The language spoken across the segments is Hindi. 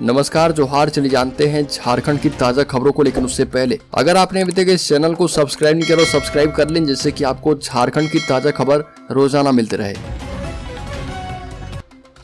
नमस्कार, जोहार। चलिए जानते हैं झारखंड की ताजा खबरों को। लेकिन उससे पहले अगर आपने अभी तक इस चैनल को सब्सक्राइब नहीं किया तो सब्सक्राइब कर लें, जिससे कि आपको झारखंड की ताजा खबर रोजाना मिलती रहे।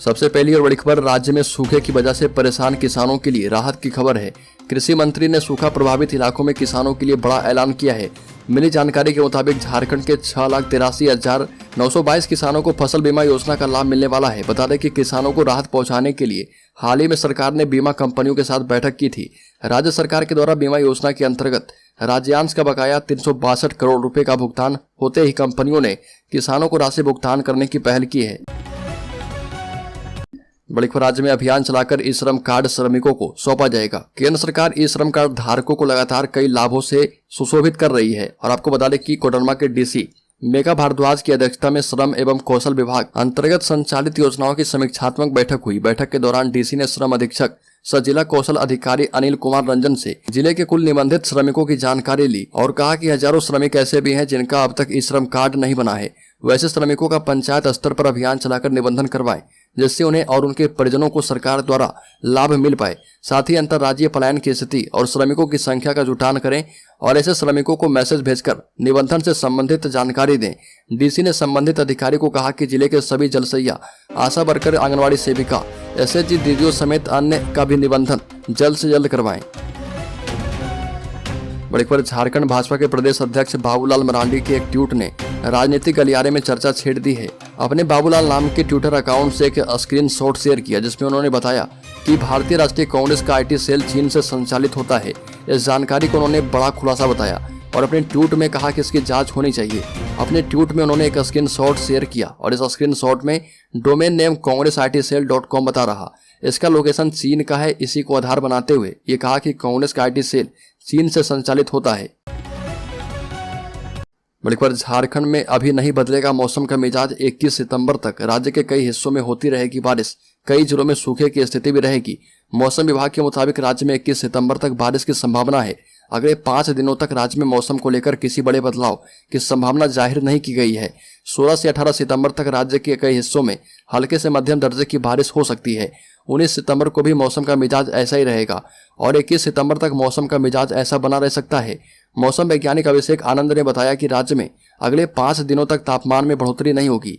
सबसे पहली और बड़ी खबर, राज्य में सूखे की वजह से परेशान किसानों के लिए राहत की खबर है। कृषि मंत्री ने सूखा प्रभावित इलाकों में किसानों के लिए बड़ा ऐलान किया है। मिली जानकारी के मुताबिक झारखंड के 6,83,922 किसानों को फसल बीमा योजना का लाभ मिलने वाला है। बता दें कि किसानों को राहत पहुंचाने के लिए हाल ही में सरकार ने बीमा कंपनियों के साथ बैठक की थी। राज्य सरकार के द्वारा बीमा योजना के अंतर्गत राज्यांश का बकाया 362 करोड़ रुपए का भुगतान होते ही कंपनियों ने किसानों को राशि भुगतान करने की पहल की है। बड़ी खबर, राज्य में अभियान चलाकर ई श्रम कार्ड श्रमिकों को सौंपा जाएगा। केंद्र सरकार ई श्रम कार्ड धारकों को लगातार कई लाभों से सुशोभित कर रही है। और आपको बता दें कि कोडरमा के डीसी मेघा भारद्वाज की अध्यक्षता में श्रम एवं कौशल विभाग अंतर्गत संचालित योजनाओं की समीक्षात्मक बैठक हुई। बैठक के दौरान डीसी ने श्रम अधीक्षक सह जिला कौशल अधिकारी अनिल कुमार रंजन से जिले के कुल निबंधित श्रमिकों की जानकारी ली और कहा कि हजारों श्रमिक ऐसे भी हैं जिनका अब तक ई श्रम कार्ड नहीं बना है। वैसे श्रमिकों का पंचायत स्तर पर अभियान चलाकर निबंधन करवाएं, जिससे उन्हें और उनके परिजनों को सरकार द्वारा लाभ मिल पाए। साथ ही अंतर्राज्यीय पलायन की स्थिति और श्रमिकों की संख्या का जुटान करें और ऐसे श्रमिकों को मैसेज भेजकर निबंधन से संबंधित जानकारी दें। डीसी ने संबंधित अधिकारी को कहा कि जिले के सभी जलसैया, आशा वर्कर, आंगनवाड़ी सेविका, एसएचजी दीदियों समेत अन्य का भी निबंधन जल्द से जल्द करवाएं। बड़ी खबर, झारखंड भाजपा के प्रदेश अध्यक्ष बाबूलाल मरांडी के एक ट्वीट ने राजनीतिक गलियारे में चर्चा छेड़ दी है। अपने बाबूलाल नाम के ट्विटर अकाउंट से एक स्क्रीनशॉट शेयर किया, जिसमें उन्होंने बताया कि भारतीय राष्ट्रीय कांग्रेस का आईटी सेल चीन से संचालित होता है। इस जानकारी को उन्होंने बड़ा खुलासा बताया और अपने ट्वीट में कहा कि इसकी जांच होनी चाहिए। अपने ट्वीट में उन्होंने एक स्क्रीनशॉट शेयर किया और इस स्क्रीनशॉट में डोमेन नेम congressitcell.com बता रहा। इसका लोकेशन चीन का है। इसी को आधार बनाते हुए ये कहा कि कांग्रेस का आईटी सेल चीन से संचालित होता है। बड़ी खबर, झारखंड में अभी नहीं बदलेगा मौसम का मिजाज। 21 सितंबर तक राज्य के कई हिस्सों में होती रहेगी बारिश। कई जिलों में सूखे की स्थिति भी रहेगी। मौसम विभाग के मुताबिक राज्य में 21 सितंबर तक बारिश की संभावना है। अगले 5 दिनों तक राज्य में मौसम को लेकर किसी बड़े बदलाव की संभावना जाहिर नहीं की गई है। 16 से 18 सितंबर तक राज्य के कई हिस्सों में हल्के से मध्यम दर्जे की बारिश हो सकती है। 19 सितंबर को भी मौसम का मिजाज ऐसा ही रहेगा और 21 सितंबर तक मौसम का मिजाज ऐसा बना रह सकता है। मौसम वैज्ञानिक अभिषेक आनंद ने बताया कि राज्य में अगले 5 दिनों तक तापमान में बढ़ोतरी नहीं होगी।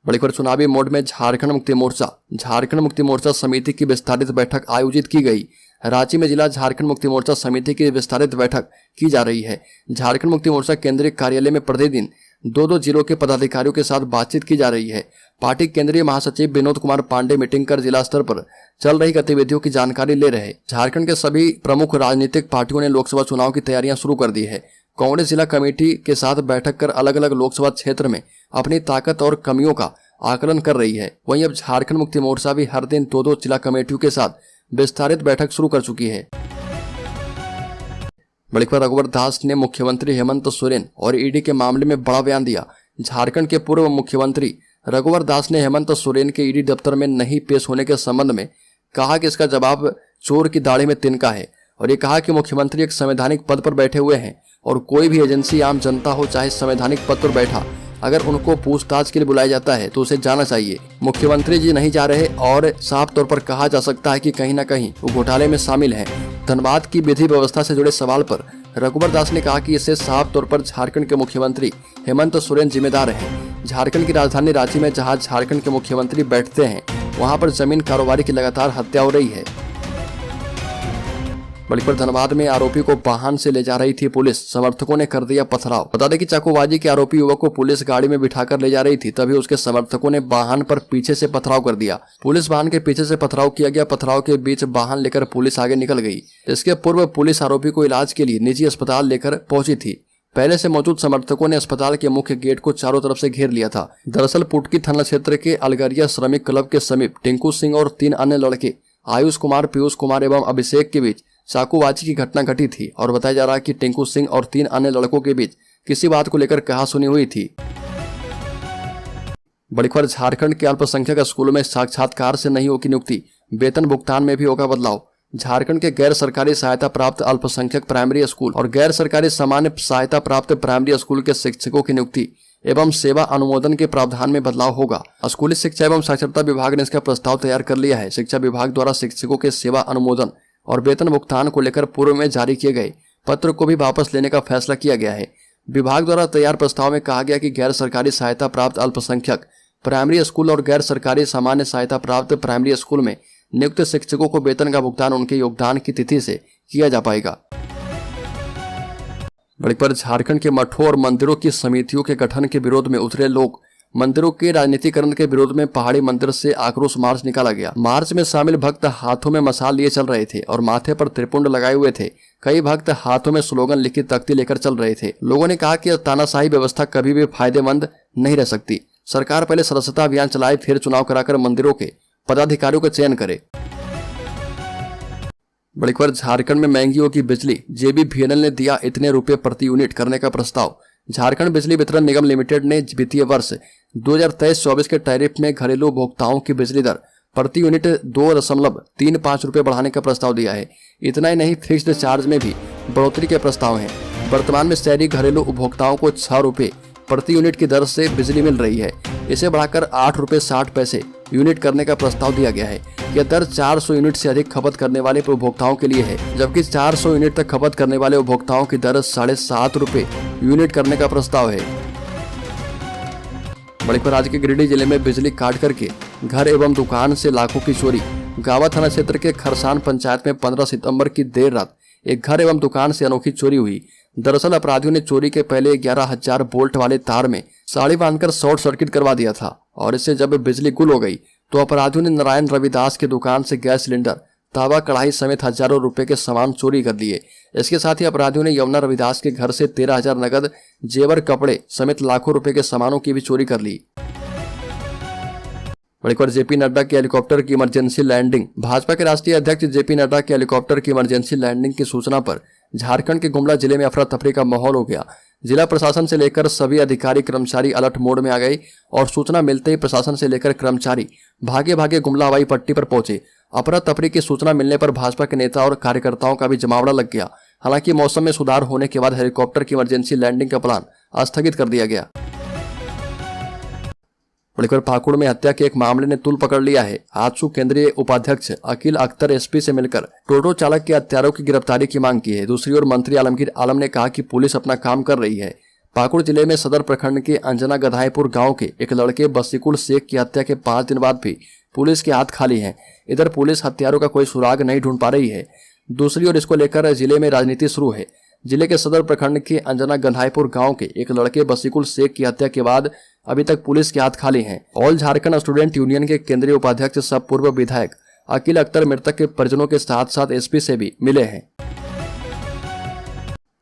बड़ी खबर, चुनावी मोड में झारखंड मुक्ति मोर्चा। झारखंड मुक्ति मोर्चा समिति की विस्तारित बैठक आयोजित की गई। रांची में जिला झारखंड मुक्ति मोर्चा समिति की विस्तारित बैठक की जा रही है। झारखंड मुक्ति मोर्चा केंद्रीय कार्यालय में प्रतिदिन 2-2 जिलों के पदाधिकारियों के साथ बातचीत की जा रही है। पार्टी केंद्रीय महासचिव विनोद कुमार पांडे मीटिंग कर जिला स्तर पर चल रही गतिविधियों की जानकारी ले रहे। झारखंड के सभी प्रमुख राजनीतिक पार्टियों ने लोकसभा चुनाव की तैयारियां शुरू कर दी है। कांग्रेस जिला कमेटी के साथ बैठक कर अलग अलग लोकसभा क्षेत्र में अपनी ताकत और कमियों का आकलन कर रही है। वहीं अब झारखंड मुक्ति मोर्चा भी हर दिन 2-2 जिला कमेटियों के साथ विस्तारित बैठक शुरू कर चुकी है। बड़ी खबर, रघुवर दास ने मुख्यमंत्री हेमंत सोरेन और ईडी के मामले में बड़ा बयान दिया। झारखंड के पूर्व मुख्यमंत्री रघुवर दास ने हेमंत सोरेन के ईडी दफ्तर में नहीं पेश होने के संबंध में कहा कि इसका जवाब चोर की दाढ़ी में तिनका है और ये कहा कि मुख्यमंत्री एक संवैधानिक पद पर बैठे हुए हैं और कोई भी एजेंसी, आम जनता हो चाहे संवैधानिक पद पर बैठा, अगर उनको पूछताछ के लिए बुलाया जाता है तो उसे जाना चाहिए। मुख्यमंत्री जी नहीं जा रहे और साफ तौर पर कहा जा सकता है कि कहीं न कहीं वो घोटाले में शामिल हैं। धनबाद की विधि व्यवस्था से जुड़े सवाल पर रघुवर दास ने कहा कि इससे साफ तौर पर झारखंड के मुख्यमंत्री हेमंत सोरेन जिम्मेदार हैं। झारखंड की राजधानी रांची में जहां झारखंड के मुख्यमंत्री बैठते हैं, वहां पर जमीन कारोबारी की लगातार हत्या हो रही है। बड़ी खबर, धनबाद में आरोपी को वाहन से ले जा रही थी पुलिस, समर्थकों ने कर दिया पथराव। बता दें कि चाकूबाजी के आरोपी युवक को पुलिस गाड़ी में बिठाकर ले जा रही थी, तभी उसके समर्थकों ने वाहन पर पीछे से पथराव कर दिया। पुलिस वाहन के पीछे से पथराव किया गया। पथराव के बीच वाहन लेकर पुलिस आगे निकल गई। इसके पूर्व पुलिस आरोपी को इलाज के लिए निजी अस्पताल लेकर पहुंची थी। पहले से मौजूद समर्थकों ने अस्पताल के मुख्य गेट को चारों तरफ से घेर लिया था। दरअसल पुटकी थाना क्षेत्र के अलगरिया श्रमिक क्लब के समीप टिंकू सिंह और 3 अन्य लड़के आयुष कुमार, पीयूष कुमार एवं अभिषेक के बीच चाकूबाजी की घटना घटी थी और बताया जा रहा है कि टिंकू सिंह और 3 अन्य लड़कों के बीच किसी बात को लेकर कहासुनी हुई थी। बड़ी खबर, झारखंड के अल्पसंख्यक स्कूलों में साक्षात्कार से नहीं होगी नियुक्ति, वेतन भुगतान में भी होगा बदलाव। झारखंड के गैर सरकारी सहायता प्राप्त अल्पसंख्यक प्राइमरी स्कूल और गैर सरकारी सामान्य सहायता प्राप्त प्राइमरी स्कूल के शिक्षकों की नियुक्ति एवं सेवा अनुमोदन के प्रावधान में बदलाव होगा। स्कूली शिक्षा एवं साक्षरता विभाग ने इसका प्रस्ताव तैयार कर लिया है। शिक्षा विभाग द्वारा शिक्षकों के सेवा अनुमोदन और वेतन भुगतान को लेकर पूर्व में जारी किए गए पत्र को भी वापस लेने का फैसला किया गया है। विभाग द्वारा तैयार प्रस्ताव में कहा गया कि गैर सरकारी सहायता प्राप्त अल्पसंख्यक प्राइमरी स्कूल और गैर सरकारी सामान्य सहायता प्राप्त प्राइमरी स्कूल में नियुक्त शिक्षकों को वेतन का भुगतान उनके योगदान की तिथि से किया जा पाएगा। बड़ी पर झारखंड के मठों और मंदिरों की समितियों के गठन के विरोध में उतरे लोग। मंदिरों के राजनीतिकरण के विरोध में पहाड़ी मंदिर से आक्रोश मार्च निकाला गया। मार्च में शामिल भक्त हाथों में मशाल लिए चल रहे थे और माथे पर त्रिपुंड लगाए हुए थे। कई भक्त हाथों में स्लोगन लिखी तख्ती लेकर चल रहे थे। लोगों ने कहा कि तानाशाही व्यवस्था कभी भी फायदेमंद नहीं रह सकती। सरकार पहले सदस्यता अभियान चलाए, फिर चुनाव कराकर मंदिरों के पदाधिकारियों का चयन करे। बड़ी खबर, झारखंड में महंगी होगी बिजली। JBVNL ने दिया इतने रुपए प्रति यूनिट करने का प्रस्ताव। झारखंड बिजली वितरण निगम लिमिटेड ने वित्तीय वर्ष 2023-24 के टैरिफ में घरेलू उपभोक्ताओं की बिजली दर प्रति यूनिट 2.35 रुपये बढ़ाने का प्रस्ताव दिया है। इतना ही नहीं, फिक्स्ड चार्ज में भी बढ़ोतरी के प्रस्ताव हैं। वर्तमान में शहरी घरेलू उपभोक्ताओं को 6 रुपये प्रति यूनिट की दर से बिजली मिल रही है। इसे बढ़ाकर 8 रुपये 60 पैसे यूनिट करने का प्रस्ताव दिया गया है। यह दर 400 यूनिट से अधिक खपत करने वाले उपभोक्ताओं के लिए है, जबकि 400 यूनिट तक खपत करने वाले उपभोक्ताओं की दर 7.5 रुपये यूनिट करने का प्रस्ताव है। बड़ी पर राज्य के गिरिडीह जिले में बिजली काट करके घर एवं दुकान से लाखों की चोरी। गावा थाना क्षेत्र के खरसान पंचायत में 15 सितंबर की देर रात एक घर एवं दुकान से अनोखी चोरी हुई। दरअसल अपराधियों ने चोरी के पहले 11,000 वोल्ट वाले तार में साड़ी बांधकर शॉर्ट सर्किट करवा दिया था और इससे जब बिजली गुल हो गई तो अपराधियों ने नारायण रविदास की दुकान से गैस सिलेंडर, तावा, कढ़ाई समेत हजारों रुपए के सामान चोरी कर लिए। इसके साथ ही अपराधियों ने यमुना रविदास के घर से 13,000 नगद, जेवर, कपड़े समेत लाखों रुपए के सामानों की भी चोरी कर ली। बड़ी खबर, JP नड्डा के हेलीकॉप्टर की इमरजेंसी लैंडिंग। भाजपा के राष्ट्रीय अध्यक्ष JP नड्डा के हेलीकॉप्टर की इमरजेंसी लैंडिंग की सूचना पर झारखंड के गुमला जिले में अफरा तफरी का माहौल हो गया। जिला प्रशासन से लेकर सभी अधिकारी कर्मचारी अलर्ट मोड में आ गए और सूचना मिलते ही प्रशासन से लेकर कर्मचारी भागे भागे गुमला हवाई पट्टी पर पहुंचे। अफरा तफरी की सूचना मिलने पर भाजपा के नेता और कार्यकर्ताओं का भी जमावड़ा लग गया। हालांकि मौसम में सुधार होने के बाद हेलीकॉप्टर की इमरजेंसी लैंडिंग का प्लान स्थगित कर दिया गया। बड़ीखबर, पाकुड़ में हत्या के एक मामले ने तूल पकड़ लिया है। आजसू केंद्रीय उपाध्यक्ष अकील अख्तर SP से मिलकर टोटो चालक के हत्यारों की गिरफ्तारी की मांग की है। दूसरी ओर मंत्री आलमगीर आलम ने कहा कि पुलिस अपना काम कर रही है। पाकुड़ जिले में सदर प्रखंड के अंजना गधाईपुर गांव के एक लड़के बसीकुल शेख की हत्या के 5 दिन बाद भी पुलिस के हाथ खाली हैं। इधर पुलिस हत्यारों का कोई सुराग नहीं ढूंढ पा रही है। दूसरी ओर इसको लेकर जिले में राजनीति शुरू है। जिले के सदर प्रखंड के अंजना गंधाईपुर गांव के एक लड़के बसीकुल शेख की हत्या के बाद अभी तक पुलिस के हाथ खाली हैं। ऑल झारखंड स्टूडेंट यूनियन के केंद्रीय उपाध्यक्ष सह पूर्व विधायक अकील अख्तर मृतक के परिजनों के साथ साथ SP से भी मिले हैं।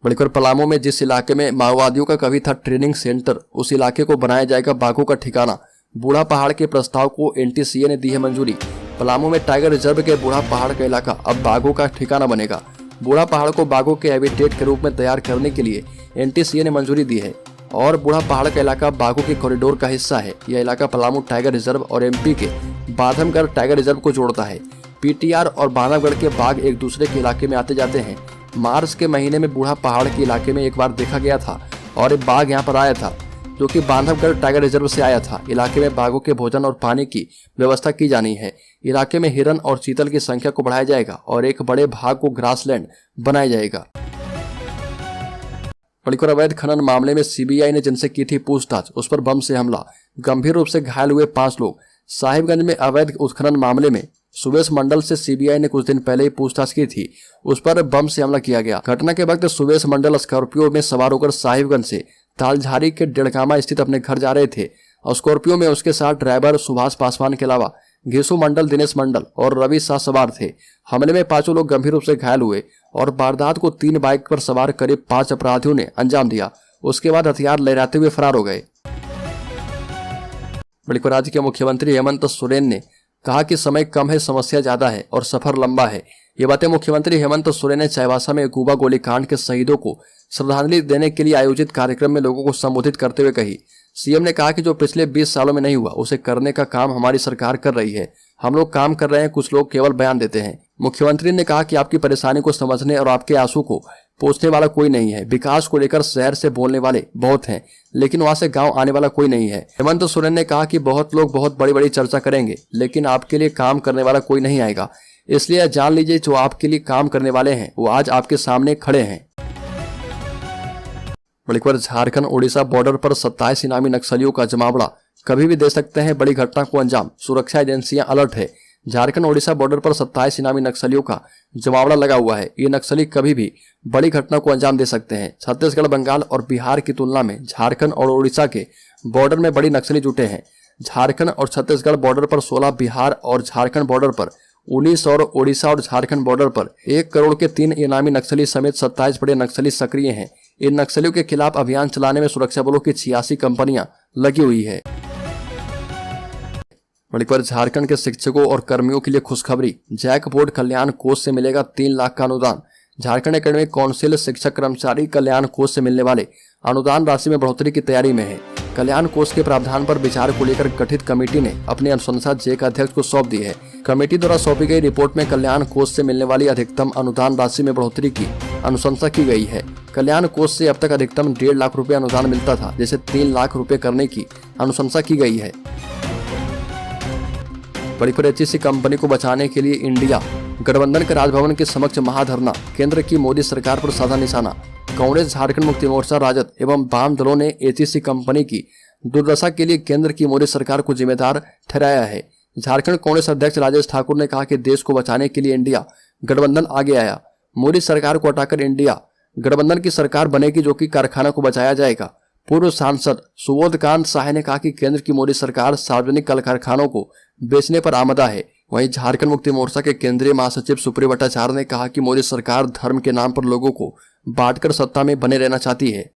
बड़ीखबर, पलामू में जिस इलाके में माओवादियों का कभी था ट्रेनिंग सेंटर, उस इलाके को बनाया जाएगा बाघों का ठिकाना। बूढ़ा पहाड़ के प्रस्ताव को NTCA ने दी है मंजूरी। पलामू में टाइगर रिजर्व के बूढ़ा पहाड़ का इलाका अब बाघों का ठिकाना बनेगा। बूढ़ा पहाड़ को बाघों के हैबिटेट के रूप में तैयार करने के लिए NTCA ने मंजूरी दी है और बूढ़ा पहाड़ का इलाका बाघों के कॉरिडोर का हिस्सा है। यह इलाका पलामू टाइगर रिजर्व और MP के बांधवगढ़ टाइगर रिजर्व को जोड़ता है। PTR और बांधवगढ़ के बाघ एक दूसरे के इलाके में आते जाते हैं। मार्च के महीने में बूढ़ा पहाड़ के इलाके में एक बार देखा गया था और एक बाघ यहाँ पर आया था जो कि बांधवगढ़ टाइगर रिजर्व से आया था। इलाके में बाघों के भोजन और पानी की व्यवस्था की जानी है। इलाके में हिरन और चीतल की संख्या को बढ़ाया जाएगा और एक बड़े भाग को ग्रासलैंड बनाया जाएगा। बड़ीखबर, अवैध खनन मामले में CBI ने जिनसे की थी पूछताछ, उस पर बम से हमला, गंभीर रूप से घायल हुए 5 लोग। साहिबगंज में अवैध उत्खनन मामले में सुवेश मंडल से CBI ने कुछ दिन पहले ही पूछताछ की थी, उस पर बम से हमला किया गया। घटना के वक्त सुवेश मंडल स्कॉर्पियो में सवार होकर साहिबगंज से तालझारी के डेढ़कामा स्थित अपने घर जा रहे थे। स्कॉर्पियो में उसके साथ ड्राइवर सुभाष पासवान के अलावा घेसु मंडल, दिनेश मंडल और रवि शाह सवार थे। हमले में 5 लोग गंभीर रूप से घायल हुए और वारदात को 3 बाइक पर सवार करीब 5 अपराधियों ने अंजाम दिया। उसके बाद हथियार लहराते हुए फरार हो गए। बड़ीखबर, राज्य के मुख्यमंत्री हेमंत सोरेन ने कहा कि समय कम है, समस्या ज्यादा है और सफर लंबा है। ये बातें मुख्यमंत्री हेमंत सोरेन ने चाईबासा में गुबा गोलीकांड के शहीदों को श्रद्धांजलि देने के लिए आयोजित कार्यक्रम में लोगों को संबोधित करते हुए कही। CM ने कहा कि जो पिछले 20 सालों में नहीं हुआ उसे करने का काम हमारी सरकार कर रही है। हम लोग काम कर रहे हैं, कुछ लोग केवल बयान देते हैं। मुख्यमंत्री ने कहा कि आपकी परेशानी को समझने और आपके आंसू को पूछने वाला कोई नहीं है। विकास को लेकर शहर से बोलने वाले बहुत हैं, लेकिन वहां से गांव आने वाला कोई नहीं है। हेमंत सोरेन ने कहा कि बहुत लोग बहुत बड़ी बड़ी चर्चा करेंगे, लेकिन आपके लिए काम करने वाला कोई नहीं आएगा। इसलिए जान लीजिए, जो आपके लिए काम करने वाले हैं वो आज आपके सामने खड़े हैं। बड़ी खबर, झारखंड ओडिशा बॉर्डर पर 27 इनामी नक्सलियों का जमावड़ा, कभी भी दे सकते हैं बड़ी घटना को अंजाम, सुरक्षा एजेंसियां अलर्ट है। झारखंड ओडिशा बॉर्डर पर 27 इनामी नक्सलियों का जमावड़ा लगा हुआ है। ये नक्सली कभी भी बड़ी घटना को अंजाम दे सकते हैं। छत्तीसगढ़, बंगाल और बिहार की तुलना में झारखंड और ओडिशा के बॉर्डर में बड़ी नक्सली जुटे हैं। झारखंड और छत्तीसगढ़ बॉर्डर पर 16, बिहार और झारखंड बॉर्डर पर 19 और ओडिशा और झारखंड बॉर्डर पर 1 करोड़ के 3 इनामी नक्सली समेत 27 बड़े नक्सली सक्रिय हैं। इन नक्सलियों के खिलाफ अभियान चलाने में सुरक्षा बलों की 86 कंपनियां लगी हुई है। बड़ी खबर, झारखंड के शिक्षकों और कर्मियों के लिए खुशखबरी, जैक बोर्ड कल्याण कोष से मिलेगा 3 लाख का अनुदान। झारखंड एकेडमिक काउंसिल शिक्षक कर्मचारी कल्याण कोष से मिलने वाले अनुदान राशि में बढ़ोतरी की तैयारी में है। कल्याण कोष के प्रावधान पर विचार को लेकर गठित कमेटी ने अपनी अनुशंसा जैक अध्यक्ष को सौंप दी है। कमेटी द्वारा सौंपी गई रिपोर्ट में कल्याण कोष से मिलने वाली अधिकतम अनुदान राशि में बढ़ोतरी की अनुशंसा की गई है। कल्याण कोष से अब तक अधिकतम 1.5 लाख रुपए अनुदान मिलता था, जिसे 3 लाख रुपए करने की अनुशंसा की गई है। बड़ी खबर, एचईसी कंपनी को बचाने के लिए इंडिया गठबंधन के राजभवन के समक्ष महाधरना, केंद्र की मोदी सरकार पर साधा निशाना। कांग्रेस, झारखंड मुक्ति मोर्चा, राजद एवं वाम दलों ने एचईसी कंपनी की दुर्दशा के लिए केंद्र की मोदी सरकार को जिम्मेदार ठहराया है। झारखंड कांग्रेस अध्यक्ष राजेश ठाकुर ने कहा कि देश को बचाने के लिए इंडिया गठबंधन आगे आया। मोदी सरकार को हटाकर इंडिया गठबंधन की सरकार बनेगी, जो कि कारखाना को बचाया जाएगा। पूर्व सांसद सुबोधकांत साय ने कहा कि केंद्र की मोदी सरकार सार्वजनिक कल कारखानों को बेचने पर आमदा है। वहीं झारखंड मुक्ति मोर्चा के केंद्रीय महासचिव सुप्रियो भट्टाचार्य ने कहा कि मोदी सरकार धर्म के नाम पर लोगों को बांटकर सत्ता में बने रहना चाहती है।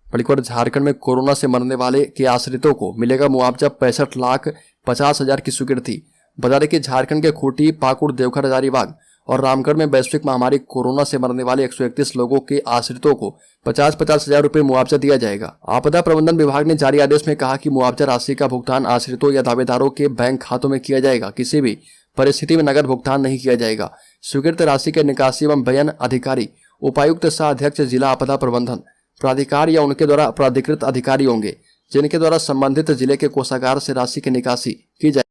बड़ी खबर, झारखंड में कोरोना से मरने वाले के आश्रितों को मिलेगा मुआवजा 65,50,000 की स्वीकृति। बता दें कि झारखंड के खूंटी, पाकुड़, देवघर, हजारीबाग और रामगढ़ में वैश्विक महामारी कोरोना से मरने वाले 131 लोगों के आश्रितों को 50,000 रुपए मुआवजा दिया जाएगा। आपदा प्रबंधन विभाग ने जारी आदेश में कहा कि मुआवजा राशि का भुगतान आश्रितों या दावेदारों के बैंक खातों में किया जाएगा। किसी भी परिस्थिति में नगद भुगतान नहीं किया जाएगा। स्वीकृत राशि के निकासी एवं बयान अधिकारी उपायुक्त सह अध्यक्ष जिला आपदा प्रबंधन प्राधिकार या उनके द्वारा प्राधिकृत अधिकारी होंगे, जिनके द्वारा संबंधित जिले के कोषागार से राशि की निकासी की जाए।